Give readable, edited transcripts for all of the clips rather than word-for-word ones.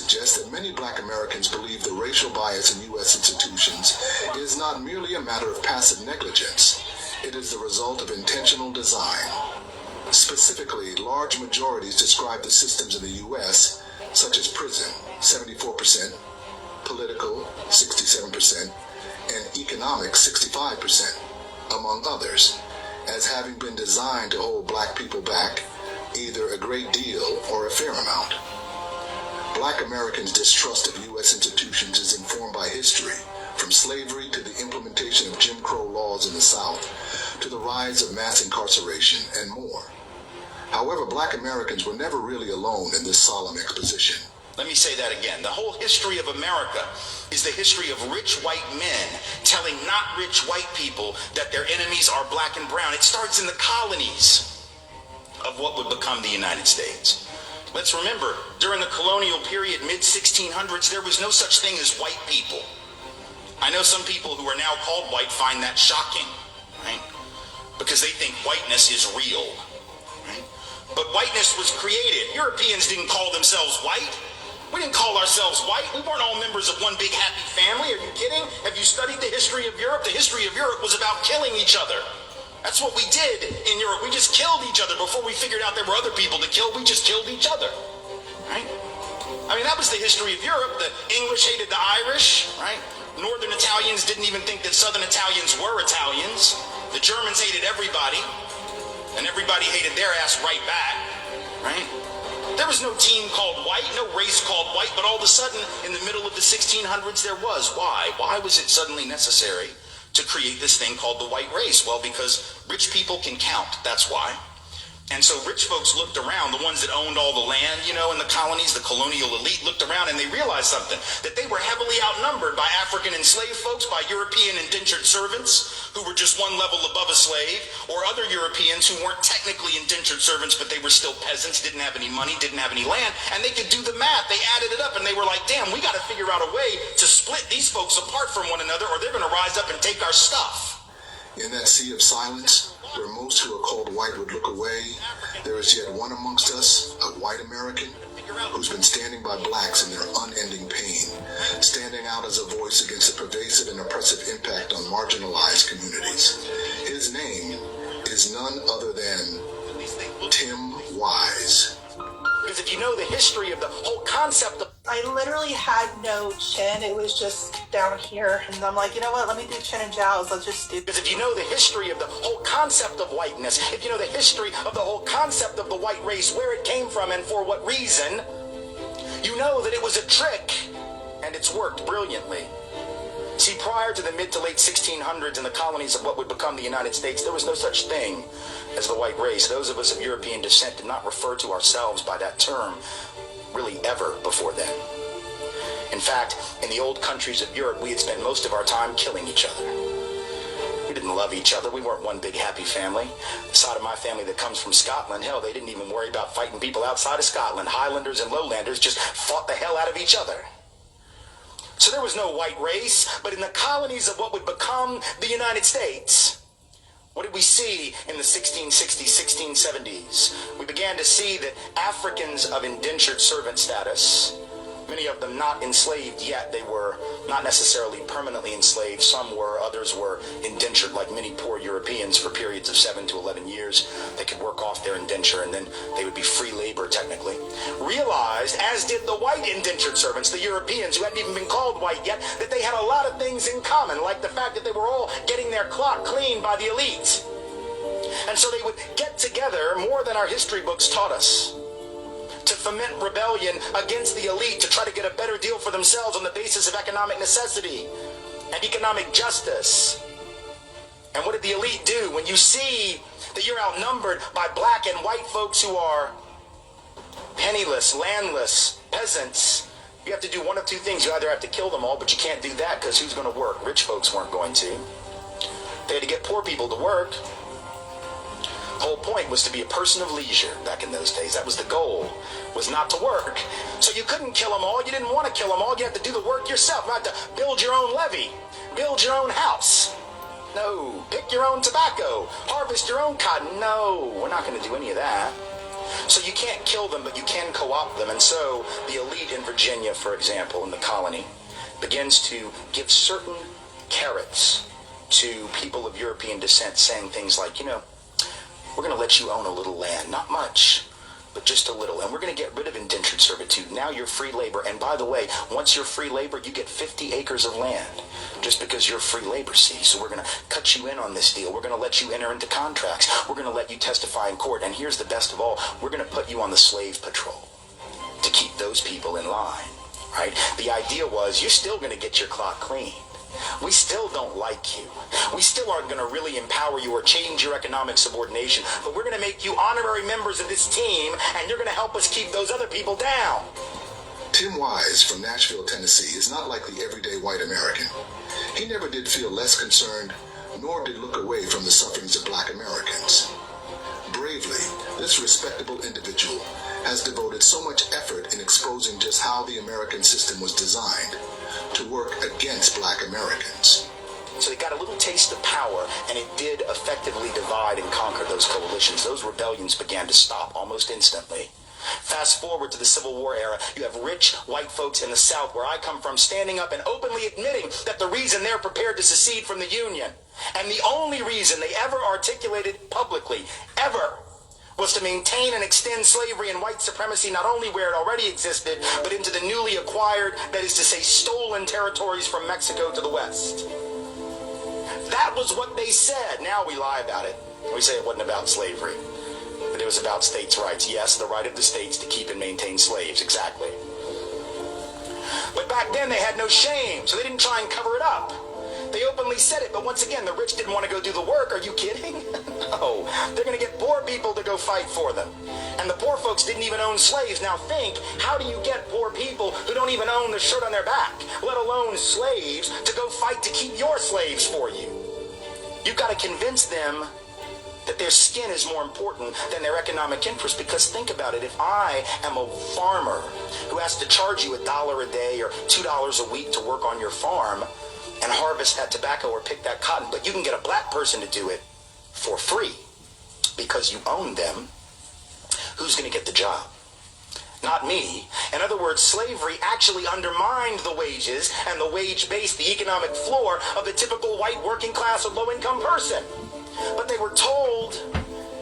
suggests that many black Americans believe the racial bias in U.S. institutions is not merely a matter of passive negligence. It is the result of intentional design. Specifically, large majorities describe the systems in the U.S., such as prison, 74%, political, 67%, and economic, 65%, among others, as having been designed to hold black people back, either a great deal or a fair amount. Black Americans' distrust of U.S. institutions is informed by history, from slavery to the implementation of Jim Crow laws in the South, to the rise of mass incarceration, and more. However, black Americans were never really alone in this solemn exposition. Let me say that again. The whole history of America is the history of rich white men telling not rich white people that their enemies are black and brown. It starts in the colonies of what would become the United States. Let's remember, during the colonial period, mid-1600s, there was no such thing as white people. I know some people who are now called white find that shocking, right? Because they think whiteness is real, right? But whiteness was created. Europeans didn't call themselves white. We didn't call ourselves white. We weren't all members of one big happy family. Are you kidding? Have you studied the history of Europe? The history of Europe was about killing each other. That's what we did in Europe. We just killed each other. Before we figured out there were other people to kill, we just killed each other, right? I mean, that was the history of Europe. The English hated the Irish, right? Northern Italians didn't even think that Southern Italians were Italians. The Germans hated everybody, and everybody hated their ass right back, right? There was no team called white, no race called white, but all of a sudden, in the middle of the 1600s, there was. Why? Why was it suddenly necessary to create this thing called the white race? Well, because rich people can count, that's why. And so rich folks looked around, the ones that owned all the land, you know, in the colonies, the colonial elite looked around and they realized something, that they were heavily outnumbered by African enslaved folks, by European indentured servants who were just one level above a slave, or other Europeans who weren't technically indentured servants, but they were still peasants, didn't have any money, didn't have any land, and they could do the math. They added it up and they were like, damn, we got to figure out a way to split these folks apart from one another or they're going to rise up and take our stuff. In that sea of silence, where most who are called white would look away, there is yet one amongst us, a white American, who's been standing by blacks in their unending pain, standing out as a voice against the pervasive and oppressive impact on marginalized communities. His name is none other than Tim Wise. Because if you know the history of the whole concept of... I literally had no chin. It was just down here. And I'm like, you know what? Let me do chin and jowls. Let's just do... Because if you know the history of the whole concept of whiteness, if you know the history of the whole concept of the white race, where it came from and for what reason, you know that it was a trick and it's worked brilliantly. See, prior to the mid to late 1600s in the colonies of what would become the United States, there was no such thing as the white race. Those of us of European descent did not refer to ourselves by that term really ever before then. In fact, in the old countries of Europe, we had spent most of our time killing each other. We didn't love each other. We weren't one big happy family. The side of my family that comes from Scotland, hell, they didn't even worry about fighting people outside of Scotland. Highlanders and lowlanders just fought the hell out of each other. So there was no white race, but in the colonies of what would become the United States, what did we see in the 1660s, 1670s? We began to see that Africans of indentured servant status, many of them not enslaved yet, they were not necessarily permanently enslaved, some were, others were indentured like many poor Europeans for periods of 7 to 11 years. They could work off their indenture and then they would be free labor technically. Realized, as did the white indentured servants, the Europeans who hadn't even been called white yet, that they had a lot of things in common, like the fact that they were all getting their clock cleaned by the elite. And so they would get together more than our history books taught us, to foment rebellion against the elite, to try to get a better deal for themselves on the basis of economic necessity and economic justice. And what did the elite do? When you see that you're outnumbered by black and white folks who are penniless, landless, peasants, you have to do one of two things. You either have to kill them all, but you can't do that because who's going to work? Rich folks weren't going to. They had to get poor people to work. The whole point was to be a person of leisure back in those days. That was the goal, was not to work. So you couldn't kill them all. You didn't want to kill them all. You had to do the work yourself. You had to build your own levee, build your own house. No. Pick your own tobacco, harvest your own cotton. No, we're not going to do any of that. So you can't kill them, but you can co-opt them. And so the elite in Virginia, for example, in the colony, begins to give certain carrots to people of European descent, saying things like, you know, we're going to let you own a little land, not much, but just a little, and we're going to get rid of indentured servitude. Now you're free labor, and by the way, once you're free labor, you get 50 acres of land, just because you're free labor, see? So we're going to cut you in on this deal. We're going to let you enter into contracts. We're going to let you testify in court, and here's the best of all, we're going to put you on the slave patrol to keep those people in line, right? The idea was, you're still going to get your clock clean. We still don't like you. We still aren't going to really empower you or change your economic subordination, but we're going to make you honorary members of this team, and you're going to help us keep those other people down. Tim Wise from Nashville, Tennessee is not like the everyday white American. He never did feel less concerned, nor did look away from the sufferings of black Americans. Bravely, this respectable individual has devoted so much effort in exposing just how the American system was designed to work against black Americans. So they got a little taste of power, and it did effectively divide and conquer those coalitions. Those rebellions began to stop almost instantly. Fast forward to the Civil War era, you have rich white folks in the South, where I come from, standing up and openly admitting that the reason they're prepared to secede from the Union, and the only reason they ever articulated publicly, ever, was to maintain and extend slavery and white supremacy not only where it already existed, but into the newly acquired, that is to say, stolen territories from Mexico to the west. That was what they said. Now we lie about it. We say it wasn't about slavery, that it was about states' rights. Yes, the right of the states to keep and maintain slaves, exactly. But back then they had no shame, so they didn't try and cover it up. They openly said it, but once again, the rich didn't want to go do the work. Are you kidding? No. They're going to get poor people to go fight for them. And the poor folks didn't even own slaves. Now think, how do you get poor people who don't even own the shirt on their back, let alone slaves, to go fight to keep your slaves for you? You've got to convince them that their skin is more important than their economic interest, because think about it, if I am a farmer who has to charge you $1 a day or $2 a week to work on your farm and harvest that tobacco or pick that cotton, but you can get a black person to do it for free because you own them, who's going to get the job? Not me. In other words, slavery actually undermined the wages and the wage base, the economic floor of the typical white working class or low-income person. But they were told,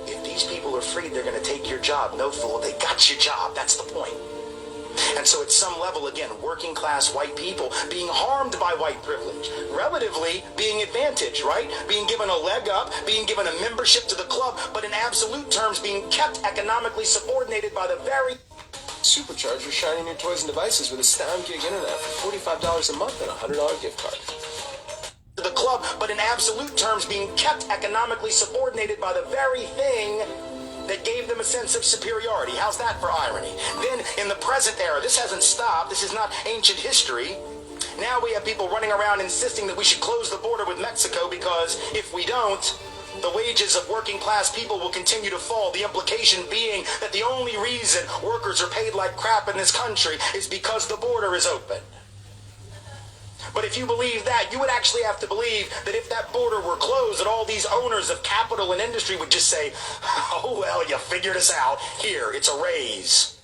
if these people are freed, they're going to take your job. No, fool, they got your job. That's the point. And so at some level, again, working class white people being harmed by white privilege, relatively being advantaged, right? Being given a leg up, being given a membership to the club, but in absolute terms being kept economically subordinated by the very Supercharge your shiny new toys and devices with Astound Gig Internet for $45 a month and a $100 gift card. the club, but in absolute terms being kept economically subordinated by the very thing that gave them a sense of superiority. How's that for irony? Then, in the present era, this hasn't stopped. This is not ancient history. Now we have people running around insisting that we should close the border with Mexico because if we don't, the wages of working class people will continue to fall. The implication being that the only reason workers are paid like crap in this country is because the border is open. But if you believe that, you would actually have to believe that if that border were closed, that all these owners of capital and industry would just say, oh, well, you figured us out. Here, it's a raise.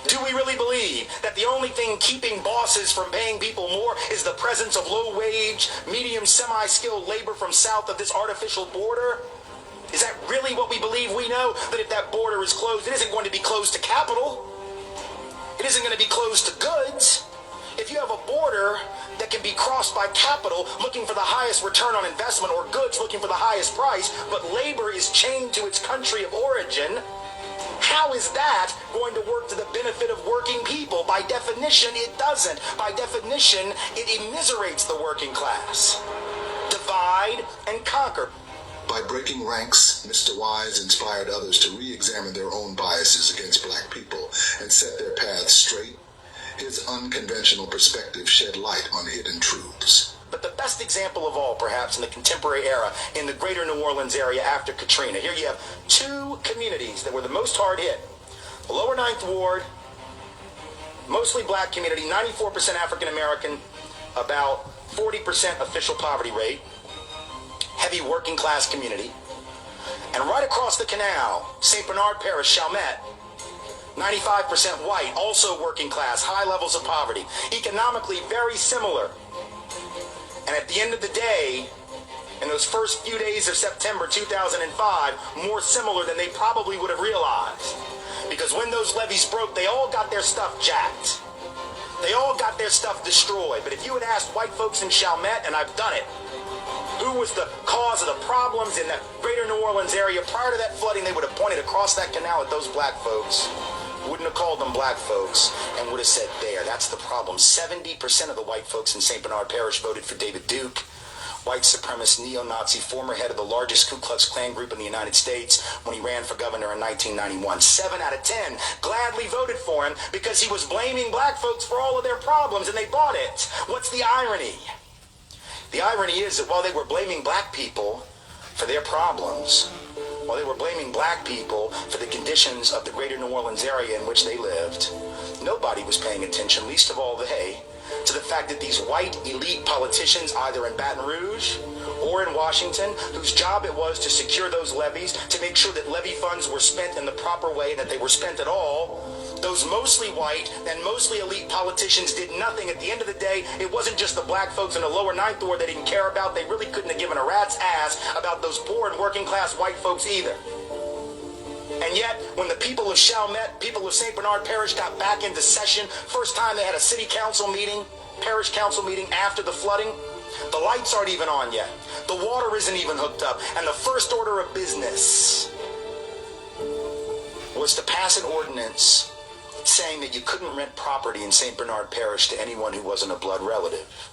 Do we really believe that the only thing keeping bosses from paying people more is the presence of low-wage, medium, semi-skilled labor from south of this artificial border? Is that really what we believe? We know that if that border is closed, it isn't going to be closed to capital. It isn't going to be closed to goods. If you have a border that can be crossed by capital looking for the highest return on investment or goods looking for the highest price, but labor is chained to its country of origin, how is that going to work to the benefit of working people? By definition, it doesn't. By definition, it immiserates the working class. Divide and conquer. By breaking ranks, Mr. Wise inspired others to re-examine their own biases against black people and set their paths straight. His unconventional perspective shed light on hidden truths. But the best example of all, perhaps, in the contemporary era, in the greater New Orleans area after Katrina, here you have two communities that were the most hard hit. The lower Ninth Ward, mostly black community, 94% African American, about 40% official poverty rate, heavy working class community. And right across the canal, St. Bernard Parish, Chalmette, 95% white, also working class, high levels of poverty, economically very similar. And at the end of the day, in those first few days of September 2005, more similar than they probably would have realized. Because when those levees broke, they all got their stuff jacked. They all got their stuff destroyed. But if you had asked white folks in Chalmette, and I've done it, who was the cause of the problems in the greater New Orleans area prior to that flooding, they would have pointed across that canal at those black folks, wouldn't have called them black folks, and would have said, there, that's the problem. 70% of the white folks in St. Bernard Parish voted for David Duke, white supremacist, neo-Nazi, former head of the largest Ku Klux Klan group in the United States when he ran for governor in 1991. 7 out of 10 gladly voted for him because he was blaming black folks for all of their problems, and they bought it. What's the irony? The irony is that while they were blaming black people for their problems, while they were blaming black people for the conditions of the greater New Orleans area in which they lived, nobody was paying attention, least of all they, to the fact that these white elite politicians, either in Baton Rouge or in Washington, whose job it was to secure those levees, to make sure that levy funds were spent in the proper way, and that they were spent at all, those mostly white and mostly elite politicians did nothing. At the end of the day, it wasn't just the black folks in the lower ninth ward they didn't care about. They really couldn't have given a rat's ass about those poor and working class white folks either. And yet, when the people of Chalmette, people of St. Bernard Parish got back into session, first time they had a city council meeting, parish council meeting after the flooding, the lights aren't even on yet. The water isn't even hooked up. And the first order of business was to pass an ordinance saying that you couldn't rent property in St. Bernard Parish to anyone who wasn't a blood relative.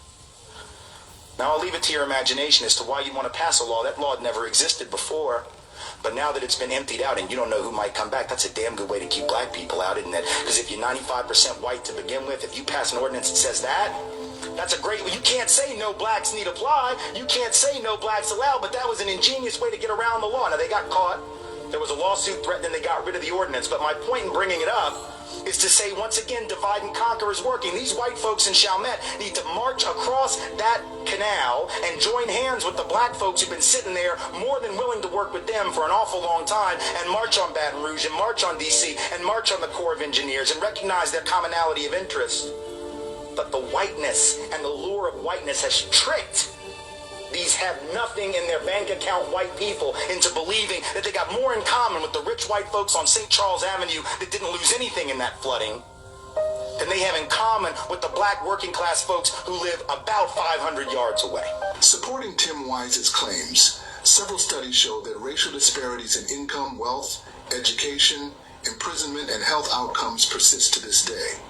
Now, I'll leave it to your imagination as to why you'd want to pass a law. That law had never existed before. But now that it's been emptied out and you don't know who might come back, that's a damn good way to keep black people out, isn't it? Because if you're 95% white to begin with, if you pass an ordinance that says that, that's a great way. You can't say no blacks need apply. You can't say no blacks allowed, but that was an ingenious way to get around the law. Now, they got caught. There was a lawsuit threatened and they got rid of the ordinance. But my point in bringing it up is to say, once again, divide and conquer is working. These white folks in Chalmette need to march across that canal and join hands with the black folks who've been sitting there more than willing to work with them for an awful long time, and march on Baton Rouge and march on D.C. and march on the Corps of Engineers and recognize their commonality of interest. But the whiteness and the lure of whiteness has tricked these have nothing in their bank account white people into believing that they got more in common with the rich white folks on St. Charles Avenue that didn't lose anything in that flooding than they have in common with the black working class folks who live about 500 yards away. Supporting Tim Wise's claims, several studies show that racial disparities in income, wealth, education, imprisonment, and health outcomes persist to this day.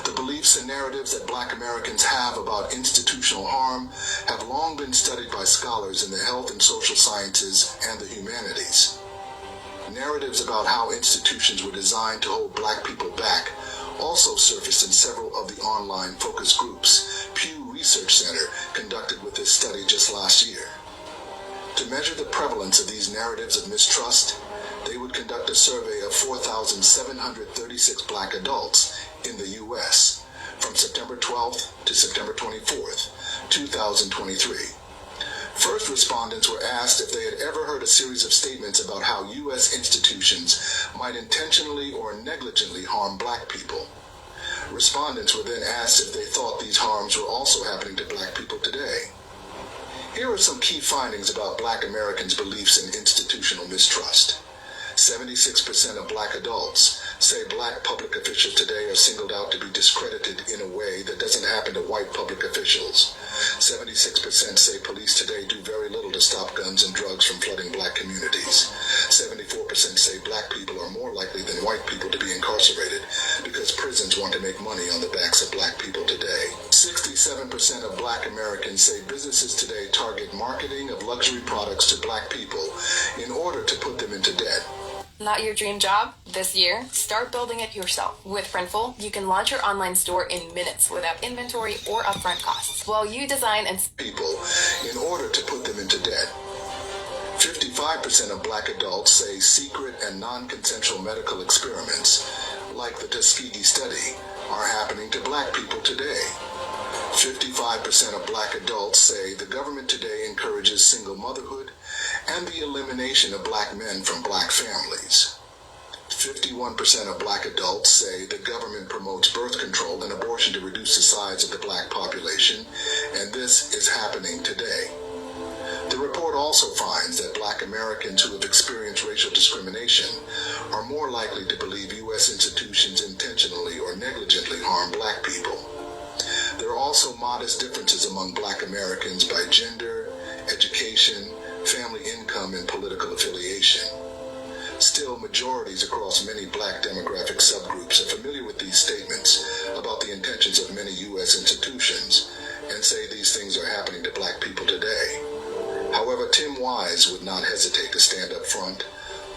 The beliefs and narratives that black Americans have about institutional harm have long been studied by scholars in the health and social sciences and the humanities. Narratives about how institutions were designed to hold black people back also surfaced in several of the online focus groups Pew Research Center conducted with this study just last year. To measure the prevalence of these narratives of mistrust, they would conduct a survey of 4,736 black adults in the U.S. from September 12th to September 24th, 2023. First respondents were asked if they had ever heard a series of statements about how U.S. institutions might intentionally or negligently harm black people. Respondents were then asked if they thought these harms were also happening to black people today. Here are some key findings about black Americans' beliefs in institutional mistrust. 76% of black adults say black public officials today are singled out to be discredited in a way that doesn't happen to white public officials. 76% say police today do very little to stop guns and drugs from flooding black communities. 74% say black people are more likely than white people to be incarcerated because prisons want to make money on the backs of black people today. 67% of black Americans say businesses today target marketing of luxury products to black people in order to put them into debt. Not your dream job? This year, start building it yourself. With Printful, you can launch your online store in minutes without inventory or upfront costs, while you design and people in order to put them into debt. 55% of black adults say secret and non-consensual medical experiments, like the Tuskegee study, are happening to black people today. 55% of black adults say the government today encourages single motherhood and the elimination of black men from black families. 51% of black adults say the government promotes birth control and abortion to reduce the size of the black population, and this is happening today. The report also finds that black Americans who have experienced racial discrimination are more likely to believe U.S. institutions intentionally or negligently harm black people. There are also modest differences among black Americans by gender, education, family income, and political affiliation. Still, majorities across many black demographic subgroups are familiar with these statements about the intentions of many U.S. institutions and say these things are happening to black people today. However, Tim Wise would not hesitate to stand up front,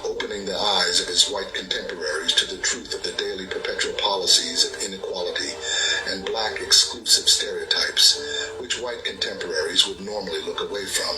opening the eyes of his white contemporaries to the truth of the daily perpetual policies of inequality and black exclusive stereotypes, which white contemporaries would normally look away from.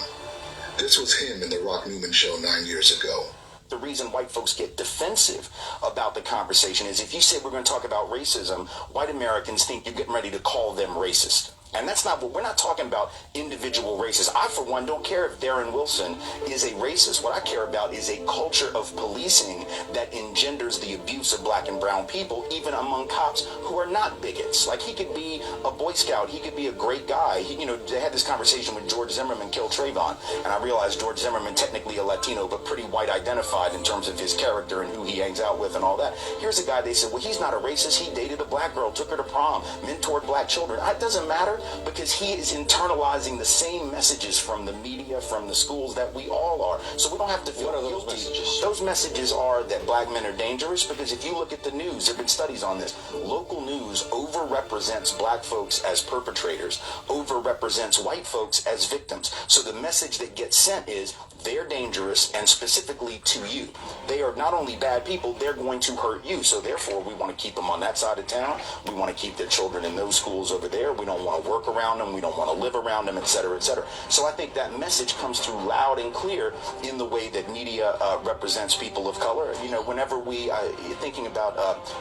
This was him in the Rock Newman Show 9 years ago. The reason white folks get defensive about the conversation is if you say we're going to talk about racism, white Americans think you're getting ready to call them racist. And that's not what we're not talking about individual races. I, for one, don't care if Darren Wilson is a racist. What I care about is a culture of policing that engenders the abuse of black and brown people, even among cops who are not bigots. Like, he could be a Boy Scout. He could be a great guy. They had this conversation when George Zimmerman killed Trayvon. And I realized George Zimmerman, technically a Latino, but pretty white identified in terms of his character and who he hangs out with and all that. Here's a guy, they said, well, he's not a racist. He dated a black girl, took her to prom, mentored black children. It doesn't matter, because he is internalizing the same messages from the media, from the schools that we all are. So we don't have to feel guilty. Messages? Those messages are that black men are dangerous, because if you look at the news, there have been studies on this. Local news overrepresents black folks as perpetrators, overrepresents white folks as victims. So the message that gets sent is they're dangerous, and specifically to you. They are not only bad people, they're going to hurt you. So therefore, we want to keep them on that side of town. We want to keep their children in those schools over there. We don't want to work around them. We don't want to live around them, et cetera, et cetera. So I think that message comes through loud and clear in the way that media represents people of color. Whenever you're thinking about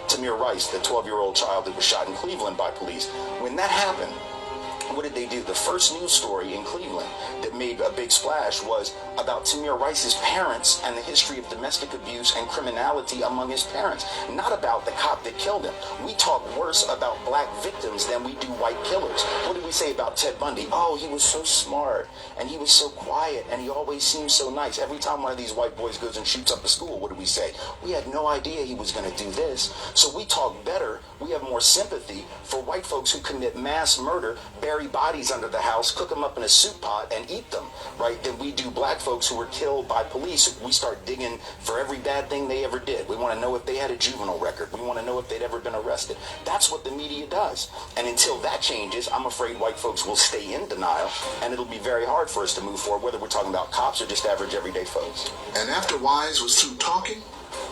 Tamir Rice, the 12-year-old child that was shot in Cleveland by police, when that happened, what did they do? The first news story in Cleveland that made a big splash was about Tamir Rice's parents and the history of domestic abuse and criminality among his parents, not about the cop that killed him. We talk worse about black victims than we do white killers. What did we say about Ted Bundy? Oh, he was so smart, and he was so quiet, and he always seemed so nice. Every time one of these white boys goes and shoots up a school, what do we say? We had no idea he was going to do this. So we talk better. We have more sympathy for white folks who commit mass murder, bury bodies under the house, cook them up in a soup pot, and eat them, right? Than we do black folks who were killed by police. We start digging for every bad thing they ever did. We want to know if they had a juvenile record. We want to know if they'd ever been arrested. That's what the media does. And until that changes, I'm afraid white folks will stay in denial, and it'll be very hard for us to move forward, whether we're talking about cops or just average everyday folks. And after Wise was through talking,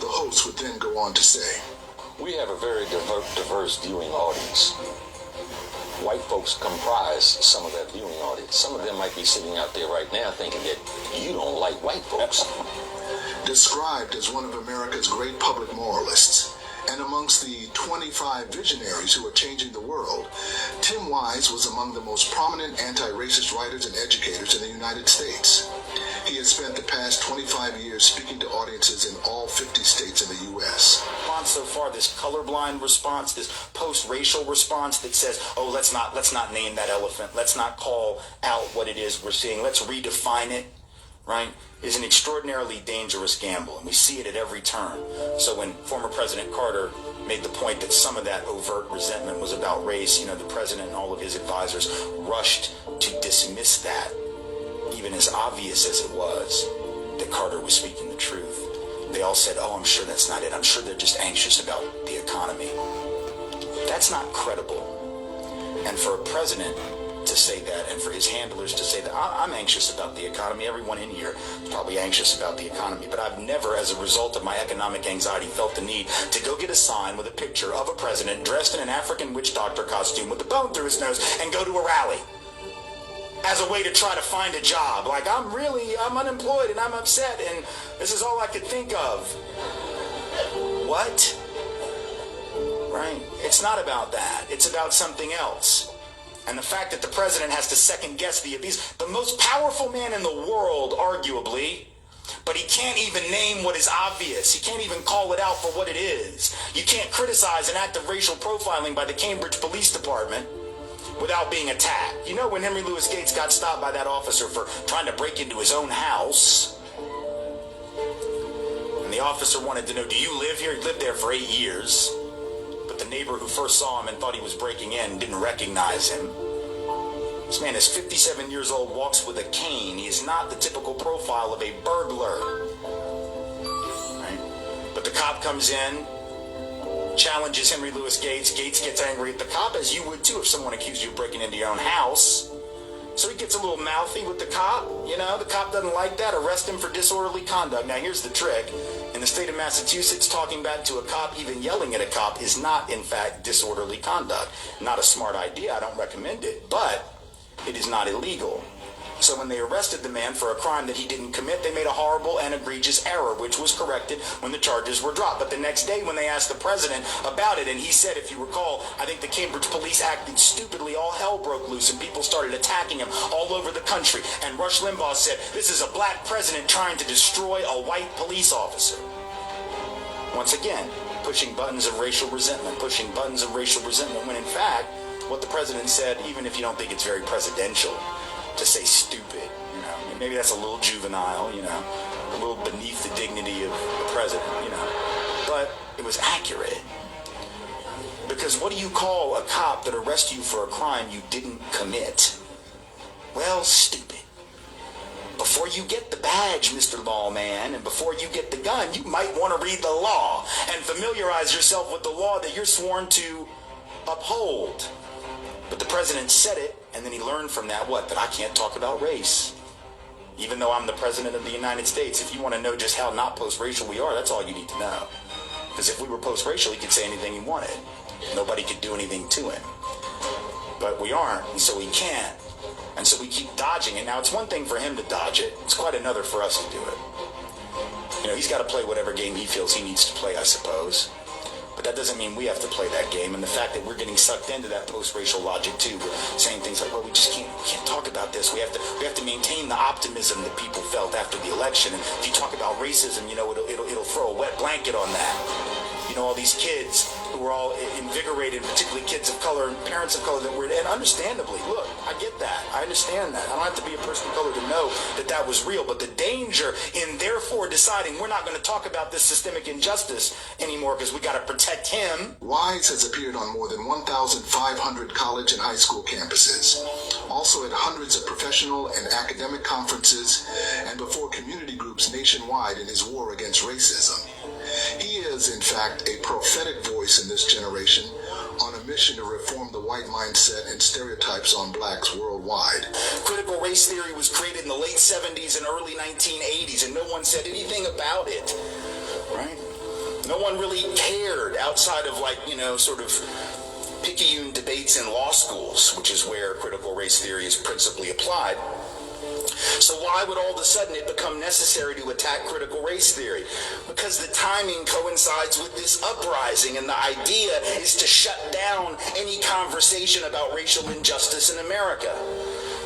the host would then go on to say, we have a very diverse viewing audience. White folks comprise some of that viewing audience. Some of them might be sitting out there right now thinking that you don't like white folks. Described as one of America's great public moralists, and amongst the 25 visionaries who are changing the world, Tim Wise was among the most prominent anti-racist writers and educators in the United States. He has spent the past 25 years speaking to audiences in all 50 states in the U.S. So far, this colorblind response, this post-racial response that says, oh, let's not name that elephant. Let's not call out what it is we're seeing. Let's redefine it, right, is an extraordinarily dangerous gamble, and we see it at every turn. So when former President Carter made the point that some of that overt resentment was about race, the president and all of his advisors rushed to dismiss that, even as obvious as it was that Carter was speaking the truth. They all said, oh, I'm sure that's not it. I'm sure they're just anxious about the economy. That's not credible. And for a president to say that, and for his handlers to say that, I'm anxious about the economy. Everyone in here is probably anxious about the economy. But I've never, as a result of my economic anxiety, felt the need to go get a sign with a picture of a president dressed in an African witch doctor costume with a bone through his nose and go to a rally as a way to try to find a job. Like, I'm unemployed and I'm upset and this is all I could think of. What? Right? It's not about that. It's about something else. And the fact that the president has to second guess the abuse. The most powerful man in the world, arguably, but he can't even name what is obvious. He can't even call it out for what it is. You can't criticize an act of racial profiling by the Cambridge Police Department without being attacked. You know, when Henry Louis Gates got stopped by that officer for trying to break into his own house, and the officer wanted to know, do you live here? He lived there for 8 years, but the neighbor who first saw him and thought he was breaking in didn't recognize him. This man is 57 years old, walks with a cane. He is not the typical profile of a burglar. Right? But the cop comes in, challenges Henry Louis Gates. Gates gets angry at the cop, as you would too if someone accused you of breaking into your own house. So he gets a little mouthy with the cop. You know, the cop doesn't like that. Arrest him for disorderly conduct. Now, here's the trick. In the state of Massachusetts, talking back to a cop, even yelling at a cop, is not, in fact, disorderly conduct. Not a smart idea. I don't recommend it. But it is not illegal. So when they arrested the man for a crime that he didn't commit, they made a horrible and egregious error, which was corrected when the charges were dropped. But the next day when they asked the president about it, and he said, if you recall, I think the Cambridge police acted stupidly, all hell broke loose and people started attacking him all over the country. And Rush Limbaugh said, this is a black president trying to destroy a white police officer. Once again, pushing buttons of racial resentment, when in fact, what the president said, even if you don't think it's very presidential, to say stupid, you know, maybe that's a little juvenile, you know, a little beneath the dignity of the president, you know, but it was accurate. Because what do you call a cop that arrests you for a crime you didn't commit? Well, stupid. Before you get the badge, Mr. Lawman, and before you get the gun, you might want to read the law and familiarize yourself with the law that you're sworn to uphold. But the president said it, and then he learned from that, what? That I can't talk about race. Even though I'm the president of the United States. If you want to know just how not post-racial we are, that's all you need to know. Because if we were post-racial, he could say anything he wanted. Nobody could do anything to him. But we aren't, and so he can't. And so we keep dodging it. Now, it's one thing for him to dodge it. It's quite another for us to do it. You know, he's got to play whatever game he feels he needs to play, I suppose. But that doesn't mean we have to play that game. And the fact that we're getting sucked into that post-racial logic too, we're saying things like, well, we just can't talk about this. We have to maintain the optimism that people felt after the election. And if you talk about racism, you know, it'll throw a wet blanket on that. You know, all these kids who were all invigorated, particularly kids of color and parents of color that were, and understandably, look, I get that. I understand that. I don't have to be a person of color to know that that was real. But the danger in therefore deciding we're not going to talk about this systemic injustice anymore because we got to protect him. Wise has appeared on more than 1,500 college and high school campuses, also at hundreds of professional and academic conferences, and before community groups nationwide in his war against racism. He is, in fact, a prophetic voice in this generation on a mission to reform the white mindset and stereotypes on blacks worldwide. Critical race theory was created in the late 70s and early 1980s, and no one said anything about it, right? No one really cared outside of, like, you know, sort of picayune debates in law schools, which is where critical race theory is principally applied. So why would all of a sudden it become necessary to attack critical race theory? Because the timing coincides with this uprising, and the idea is to shut down any conversation about racial injustice in America.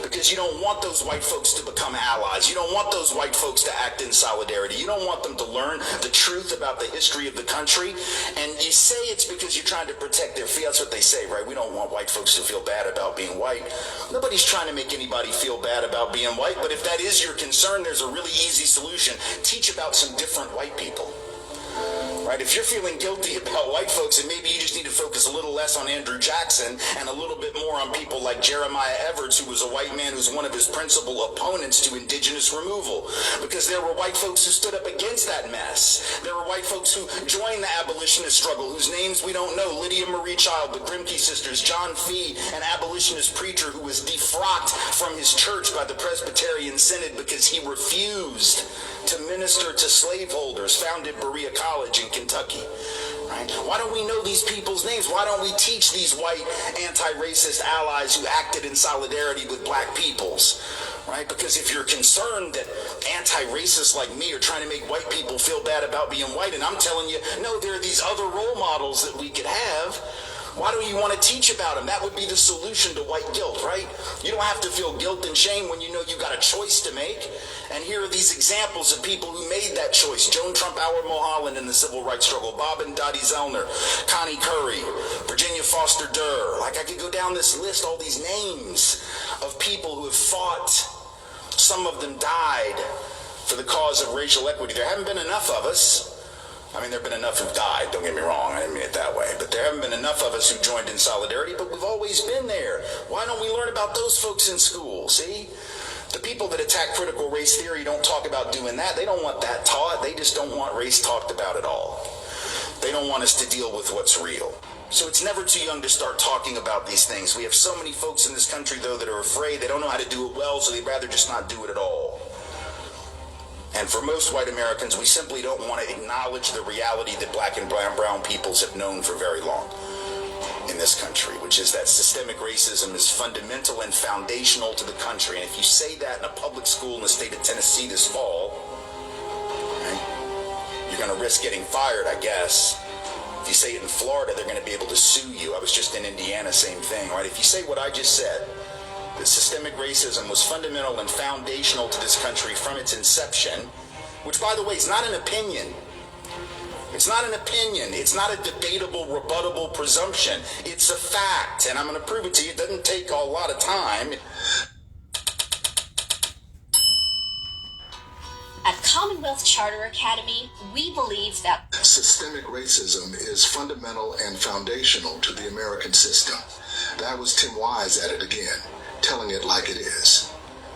Because you don't want those white folks to become allies. You don't want those white folks to act in solidarity. You don't want them to learn the truth about the history of the country. And you say it's because you're trying to protect their feelings. That's what they say, right? We don't want white folks to feel bad about being white. Nobody's trying to make anybody feel bad about being white. But if that is your concern, there's a really easy solution. Teach about some different white people. Right? If you're feeling guilty about white folks, then maybe you just need to focus a little less on Andrew Jackson and a little bit more on people like Jeremiah Everts, who was a white man who's one of his principal opponents to indigenous removal. Because there were white folks who stood up against that mess. There were white folks who joined the abolitionist struggle, whose names we don't know. Lydia Marie Child, the Grimke sisters, John Fee, an abolitionist preacher who was defrocked from his church by the Presbyterian Synod because he refused to minister to slaveholders, founded Berea College in Kentucky. Right? Why don't we know these people's names? Why don't we teach these white anti-racist allies who acted in solidarity with black peoples? Right? Because if you're concerned that anti-racists like me are trying to make white people feel bad about being white, and I'm telling you, no, there are these other role models that we could have Why do you want to teach about them? That would be the solution to white guilt, right? You don't have to feel guilt and shame when you know you got a choice to make. And here are these examples of people who made that choice. Joan Trump-Auer Mulholland in the civil rights struggle, Bob and Dottie Zellner, Connie Curry, Virginia Foster Durr. Like, I could go down this list, all these names of people who have fought. Some of them died for the cause of racial equity. There haven't been enough of us. I mean, there have been enough who've died, don't get me wrong, I didn't mean it that way. But there haven't been enough of us who joined in solidarity, but we've always been there. Why don't we learn about those folks in school, see? The people that attack critical race theory don't talk about doing that. They don't want that taught. They just don't want race talked about at all. They don't want us to deal with what's real. So it's never too young to start talking about these things. We have so many folks in this country, though, that are afraid. They don't know how to do it well, so they'd rather just not do it at all. And for most white Americans, we simply don't want to acknowledge the reality that black and brown peoples have known for very long in this country, which is that systemic racism is fundamental and foundational to the country. And if you say that in a public school in the state of Tennessee this fall, right, you're going to risk getting fired, I guess. If you say it in Florida, they're going to be able to sue you. I was just in Indiana, same thing, right? If you say what I just said, that systemic racism was fundamental and foundational to this country from its inception, which, by the way, is not an opinion. It's not an opinion. It's not a debatable, rebuttable presumption. It's a fact, and I'm going to prove it to you. It doesn't take a lot of time. At Commonwealth Charter Academy, we believe that systemic racism is fundamental and foundational to the American system. That was Tim Wise at it again, telling it like it is.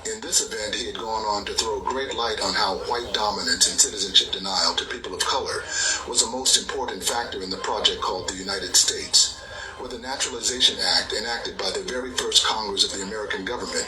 In this event, he had gone on to throw great light on how white dominance and citizenship denial to people of color was a most important factor in the project called the United States, where the Naturalization Act, enacted by the very first Congress of the American government,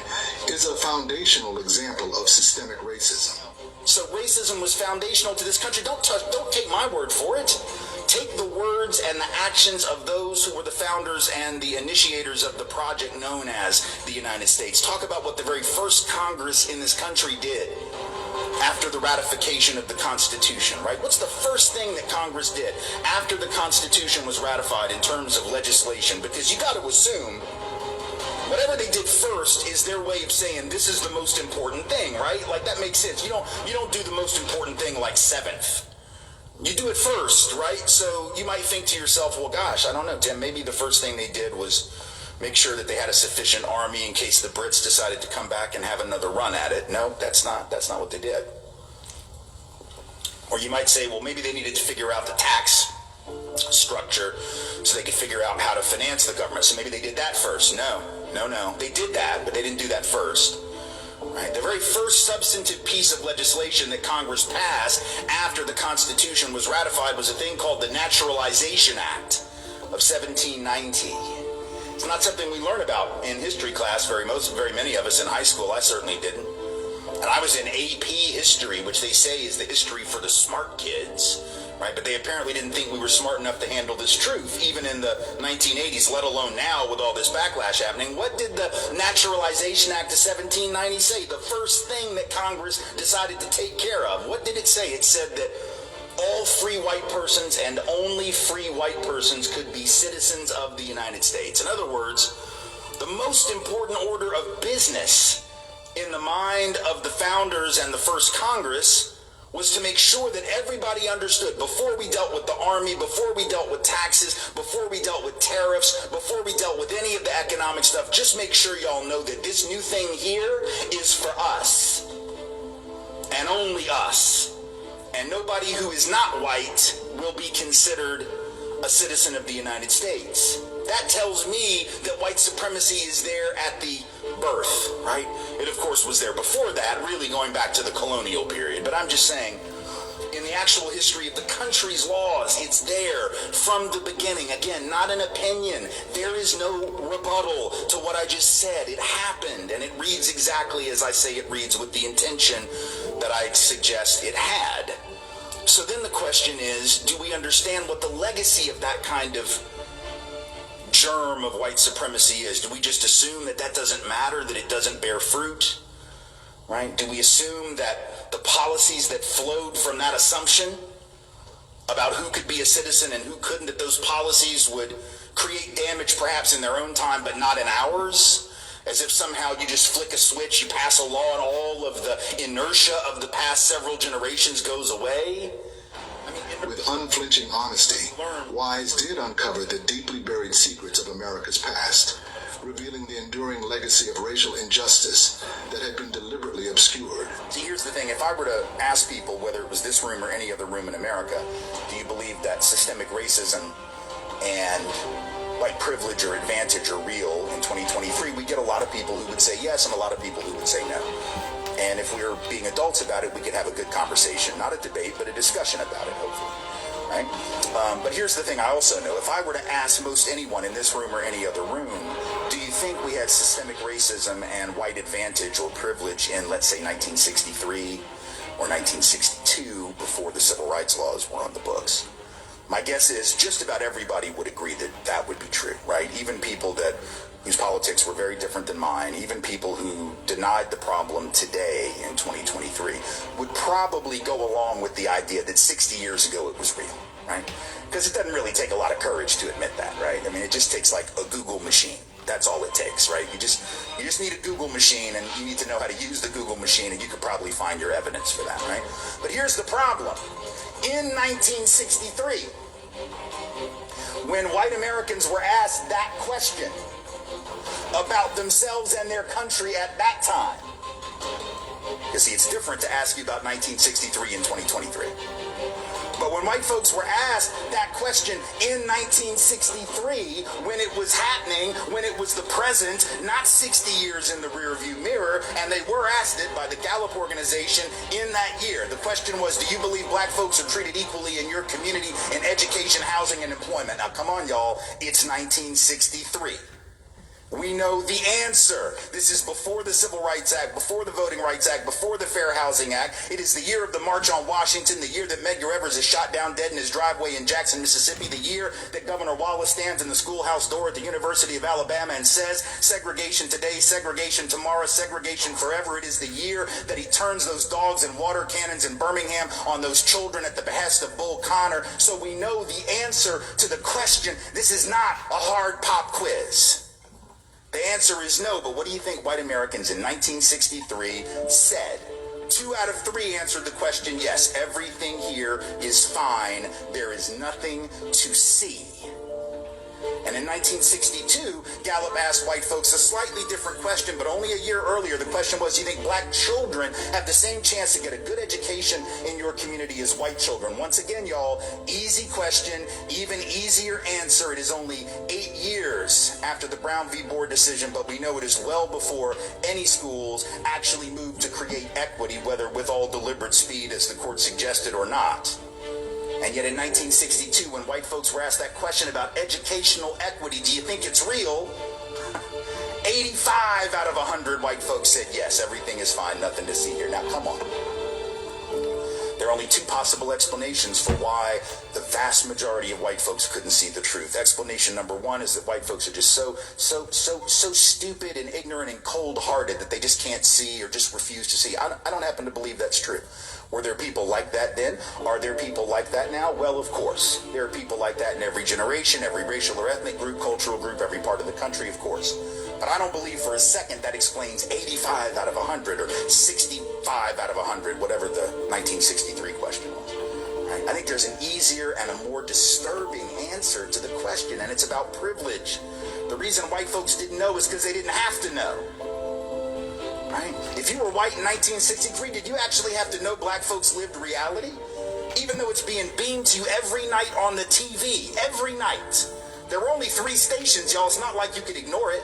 is a foundational example of systemic racism. So racism was foundational to this country. Don't take my word for it. Take the words and the actions of those who were the founders and the initiators of the project known as the United States. Talk about what the very first Congress in this country did after the ratification of the Constitution, right? What's the first thing that Congress did after the Constitution was ratified in terms of legislation? Because you got to assume whatever they did first is their way of saying this is the most important thing, right? Like, that makes sense. You don't do the most important thing like seventh. You do it first, right? So you might think to yourself, well, gosh, I don't know, Tim, maybe the first thing they did was make sure that they had a sufficient army in case the Brits decided to come back and have another run at it. No, that's not what they did. Or you might say, well, maybe they needed to figure out the tax structure so they could figure out how to finance the government. So maybe they did that first. No. They did that, but they didn't do that first. Right. The very first substantive piece of legislation that Congress passed after the Constitution was ratified was a thing called the Naturalization Act of 1790. It's not something we learn about in history class very many of us in high school. I certainly didn't. And I was in AP history, which they say is the history for the smart kids, right? But they apparently didn't think we were smart enough to handle this truth, even in the 1980s, let alone now with all this backlash happening. What did the Naturalization Act of 1790 say? The first thing that Congress decided to take care of. What did it say? It said that all free white persons and only free white persons could be citizens of the United States. In other words, the most important order of business in the mind of the founders and the first Congress was to make sure that everybody understood, before we dealt with the army, before we dealt with taxes, before we dealt with tariffs, before we dealt with any of the economic stuff, just make sure y'all know that this new thing here is for us and only us. And nobody who is not white will be considered a citizen of the United States. That tells me that white supremacy is there at the birth, right? It, of course, was there before that, really going back to the colonial period. But I'm just saying, in the actual history of the country's laws, it's there from the beginning. Again, not an opinion. There is no rebuttal to what I just said. It happened, and it reads exactly as I say it reads, with the intention that I suggest it had. So then the question is, do we understand what the legacy of that kind of germ of white supremacy is? Do we just assume that that doesn't matter, that it doesn't bear fruit, right? Do we assume that the policies that flowed from that assumption about who could be a citizen and who couldn't, that those policies would create damage perhaps in their own time but not in ours, as if somehow you just flick a switch, you pass a law, and all of the inertia of the past several generations goes away. With unflinching honesty, Wise did uncover the deeply buried secrets of America's past, revealing the enduring legacy of racial injustice that had been deliberately obscured. See, here's the thing. If I were to ask people, whether it was this room or any other room in America, do you believe that systemic racism and white privilege or advantage are real in 2023, we get a lot of people who would say yes and a lot of people who would say no. And if we were being adults about it, we could have a good conversation, not a debate, but a discussion about it, hopefully. Right? But here's the thing I also know. If I were to ask most anyone in this room or any other room, do you think we had systemic racism and white advantage or privilege in, let's say, 1963 or 1962 before the civil rights laws were on the books? My guess is just about everybody would agree that that would be true, right? Even people whose politics were very different than mine, even people who denied the problem today in 2023, would probably go along with the idea that 60 years ago it was real, right? Because it doesn't really take a lot of courage to admit that, right? I mean, it just takes like a Google machine. That's all it takes, right? You just need a Google machine, and you need to know how to use the Google machine, and you could probably find your evidence for that, right? But here's the problem. In 1963, when white Americans were asked that question about themselves and their country at that time, you see, it's different to ask you about 1963 and 2023. But when white folks were asked that question in 1963, when it was happening, when it was the present, not 60 years in the rearview mirror, and they were asked it by the Gallup organization in that year. The question was, do you believe black folks are treated equally in your community in education, housing, and employment? Now, come on, y'all. It's 1963. We know the answer. This is before the Civil Rights Act, before the Voting Rights Act, before the Fair Housing Act. It is the year of the March on Washington, the year that Medgar Evers is shot down dead in his driveway in Jackson, Mississippi, the year that Governor Wallace stands in the schoolhouse door at the University of Alabama and says, segregation today, segregation tomorrow, segregation forever. It is the year that he turns those dogs and water cannons in Birmingham on those children at the behest of Bull Connor. So we know the answer to the question. This is not a hard pop quiz. The answer is no, but what do you think white Americans in 1963 said? 2 out of 3 answered the question, yes, everything here is fine. There is nothing to see. And in 1962, Gallup asked white folks a slightly different question, but only a year earlier. The question was, do you think black children have the same chance to get a good education in your community as white children? Once again, y'all, easy question, even easier answer. It is only 8 years after the Brown v. Board decision, but we know it is well before any schools actually moved to create equity, whether with all deliberate speed, as the court suggested, or not. And yet in 1962, when white folks were asked that question about educational equity, do you think it's real? 85 out of 100 white folks said, yes, everything is fine, nothing to see here. Now, come on. There are only 2 possible explanations for why the vast majority of white folks couldn't see the truth. Explanation number 1 is that white folks are just so stupid and ignorant and cold-hearted that they just can't see or just refuse to see. I don't happen to believe that's true. Were there people like that then? Are there people like that now? Well, of course. There are people like that in every generation, every racial or ethnic group, cultural group, every part of the country, of course. But I don't believe for a second that explains 85 out of 100 or 65 out of 100, whatever the 1963 question was. Right? I think there's an easier and a more disturbing answer to the question, and it's about privilege. The reason white folks didn't know is because they didn't have to know. Right? If you were white in 1963, did you actually have to know black folks lived reality? Even though it's being beamed to you every night on the TV, every night. There were only 3 stations, y'all. It's not like you could ignore it,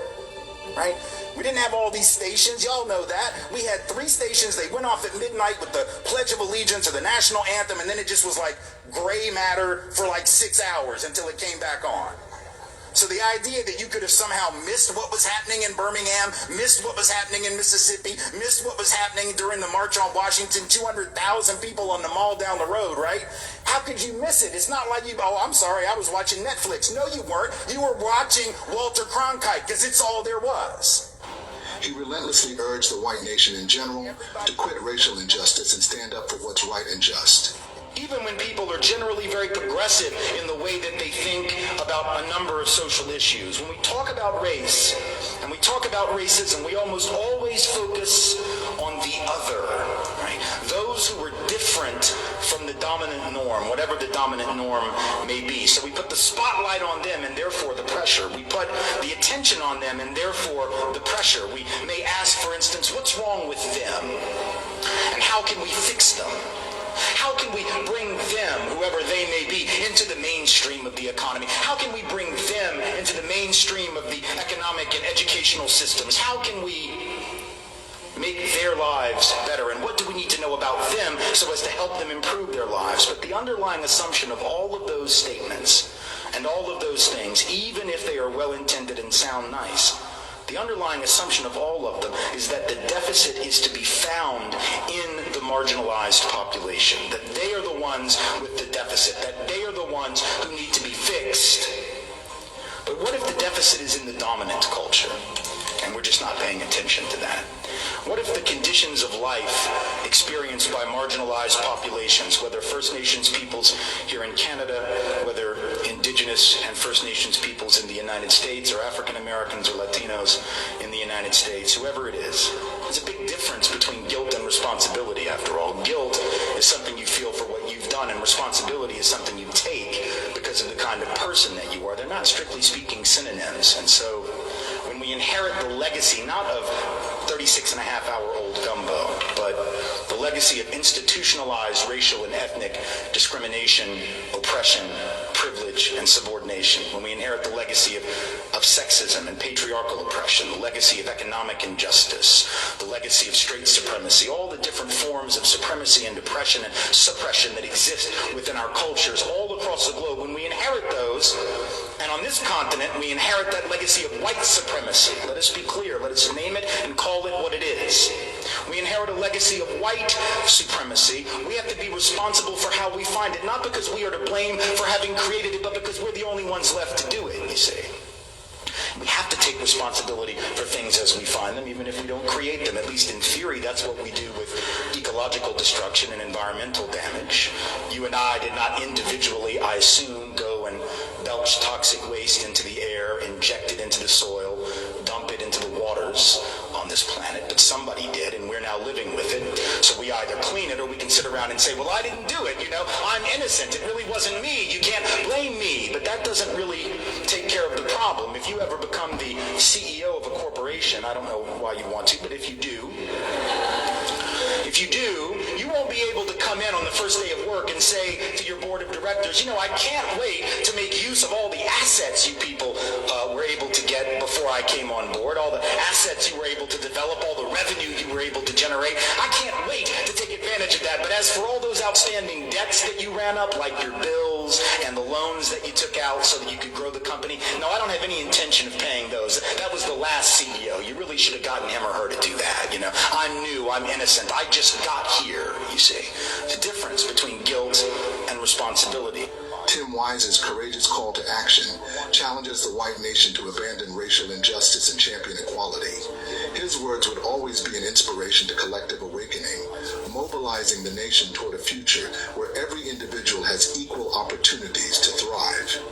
right? We didn't have all these stations. Y'all know that. We had 3 stations. They went off at midnight with the Pledge of Allegiance or the National Anthem, and then it just was like gray matter for like 6 hours until it came back on. So the idea that you could have somehow missed what was happening in Birmingham, missed what was happening in Mississippi, missed what was happening during the March on Washington, 200,000 people on the mall down the road, right? How could you miss it? It's not like you, oh, I'm sorry, I was watching Netflix. No, you weren't. You were watching Walter Cronkite because it's all there was. He relentlessly urged the white nation in general to quit racial injustice and stand up for what's right and just. even when people are generally very progressive in the way that they think about a number of social issues. When we talk about race and we talk about racism, we almost always focus on the other, right? Those who are different from the dominant norm, whatever the dominant norm may be. So we put the spotlight on them and therefore the pressure. We put the attention on them and therefore the pressure. We may ask, for instance, what's wrong with them? And how can we fix them? How can we bring them, whoever they may be, into the mainstream of the economy? How can we bring them into the mainstream of the economic and educational systems? How can we make their lives better? And what do we need to know about them so as to help them improve their lives? But the underlying assumption of all of those statements and all of those things, even if they are well-intended and sound nice, the underlying assumption of all of them is that the deficit is to be found in the marginalized population, that they are the ones with the deficit, that they are the ones who need to be fixed. But what if the deficit is in the dominant culture, and we're just not paying attention to that? What if the conditions of life experienced by marginalized populations, whether First Nations peoples here in Canada, whether Indigenous and First Nations peoples in the United States, or African Americans or Latinos in the United States, whoever it is, there's a big difference between guilt and responsibility, after all. Guilt is something you feel for what you've done, and responsibility is something you take because of the kind of person that you are. They're not, strictly speaking, synonyms. And so when we inherit the legacy, not of 36-and-a-half-hour-old gumbo, but the legacy of institutionalized racial and ethnic discrimination, oppression, privilege, and subordination, when we inherit the legacy of sexism and patriarchal oppression, the legacy of economic injustice, the legacy of straight supremacy, all the different forms of supremacy and oppression and suppression that exist within our cultures all across the globe, when we inherit those, and on this continent we inherit that legacy of white supremacy, let us be clear, let us name it and call it what it is. We inherit a legacy of white supremacy. We have to be responsible for how we find it, not because we are to blame for having created it, but because we're the only ones left to do it, you see. We have to take responsibility for things as we find them, even if we don't create them. At least in theory, that's what we do with ecological destruction and environmental damage. You and I did not individually, I assume, go and belch toxic waste into the air, inject it into the soil, dump it into the waters on this planet, but somebody did, and we're now living with it. So we either clean it or we can sit around and say, well, I didn't do it, I'm innocent, it really wasn't me, you can't blame me. But that doesn't really take care of the problem. If you ever become the CEO of a corporation, I don't know why you want to, but if you do, you won't be able to come in on the first day of work and say to your board of directors, I can't wait to make use of all the assets you people were able to get before I came on board, all the assets you were able to develop, all the revenue you were able to generate. I can't wait to take advantage of that. But as for all those outstanding debts that you ran up, like your bills and the loans that you took out so that you could grow the company, no, I don't have any intention of paying those. That was the last CEO. You really should have gotten him or her to do that. I'm new, I'm innocent, I just got here, you see. The difference between guilt and responsibility. Tim Wise's courageous call to action challenges the white nation to abandon racial injustice and champion equality. His words would always be an inspiration to collective awakening, mobilizing the nation toward a future where every individual has equal opportunities to thrive.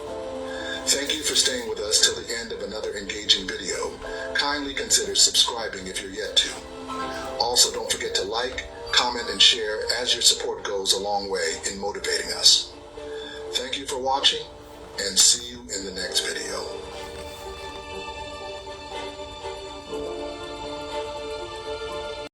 Thank you for staying with us till the end of another engaging video. Kindly consider subscribing if you're yet to. Also, don't forget to like, comment, and share, as your support goes a long way in motivating us. Thank you for watching.